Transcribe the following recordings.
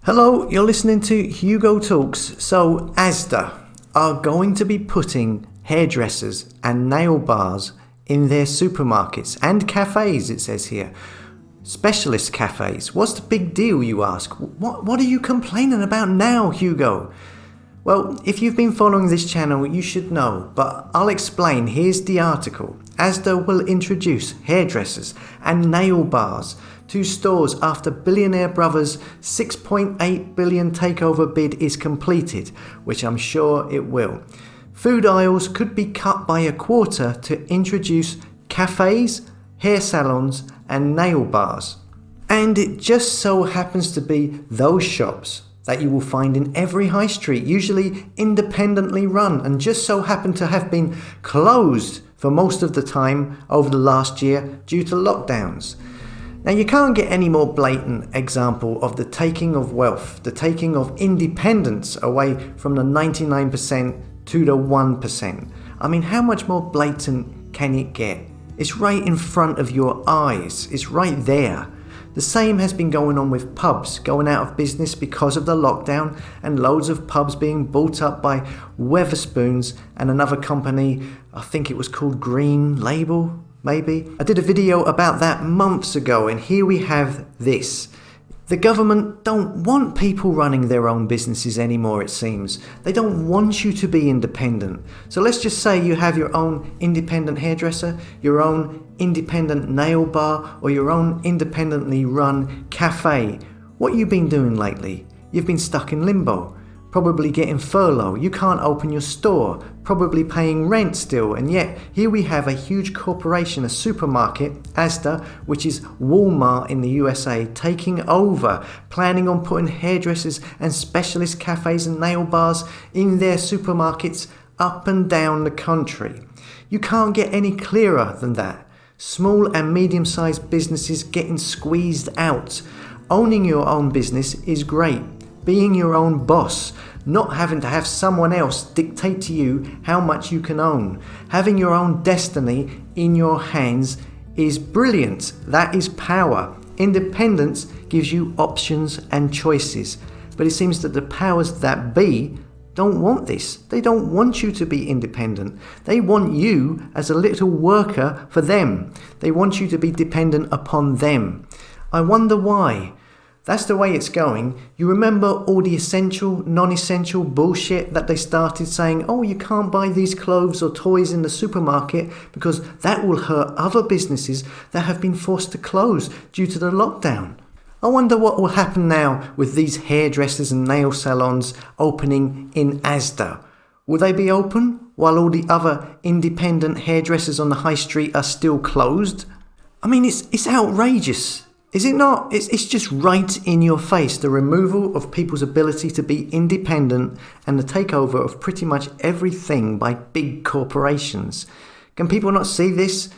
Hello, you're listening to Hugo Talks. So ASDA are going to be putting hairdressers and nail bars in their supermarkets and cafes, it says here. Specialist cafes. What's the big deal, you ask? What are you complaining about now, Hugo? Well, if you've been following this channel, you should know, but I'll explain. Here's the article. ASDA will introduce hairdressers and nail bars to stores after billionaire brothers' $6.8 billion takeover bid is completed, which I'm sure it will. Food aisles could be cut by a quarter to introduce cafes, hair salons and nail bars. And it just so happens to be those shops that you will find in every high street, usually independently run, and just so happen to have been closed for most of the time over the last year due to lockdowns. Now, you can't get any more blatant example of the taking of wealth, the taking of independence away from the 99% to the 1%. I mean, how much more blatant can it get? It's right in front of your eyes. It's right there. The same has been going on with pubs going out of business because of the lockdown, and loads of pubs being bought up by Weatherspoons and another company, I think it was called Green Label, maybe. I did a video about that months ago, and here we have this. The government don't want people running their own businesses anymore, it seems. They don't want you to be independent. So let's just say you have your own independent hairdresser, your own independent nail bar, or your own independently run cafe. What you been doing lately? You've been stuck in limbo. Probably getting furlough, you can't open your store, probably paying rent still, and yet here we have a huge corporation, a supermarket, ASDA, which is Walmart in the USA, taking over, planning on putting hairdressers and specialist cafes and nail bars in their supermarkets up and down the country. You can't get any clearer than that. Small and medium-sized businesses getting squeezed out. Owning your own business is great. Being your own boss, not having to have someone else dictate to you how much you can own. Having your own destiny in your hands is brilliant. That is power. Independence gives you options and choices. But it seems that the powers that be don't want this. They don't want you to be independent. They want you as a little worker for them. They want you to be dependent upon them. I wonder why. That's the way it's going. You remember all the essential, non-essential bullshit that they started saying, oh, you can't buy these clothes or toys in the supermarket because that will hurt other businesses that have been forced to close due to the lockdown. I wonder what will happen now with these hairdressers and nail salons opening in ASDA. Will they be open while all the other independent hairdressers on the high street are still closed? I mean, it's outrageous. Is it not? It's just right in your face, the removal of people's ability to be independent and the takeover of pretty much everything by big corporations. Can people not see this?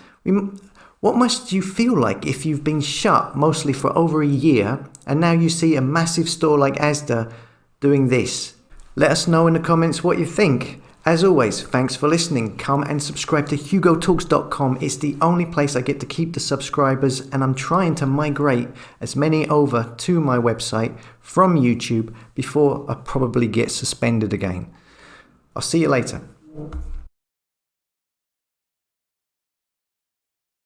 What must you feel like if you've been shut mostly for over a year and now you see a massive store like ASDA doing this? Let us know in the comments what you think. As always, thanks for listening. Come and subscribe to hugotalks.com. It's the only place I get to keep the subscribers, and I'm trying to migrate as many over to my website from YouTube before I probably get suspended again. I'll see you later.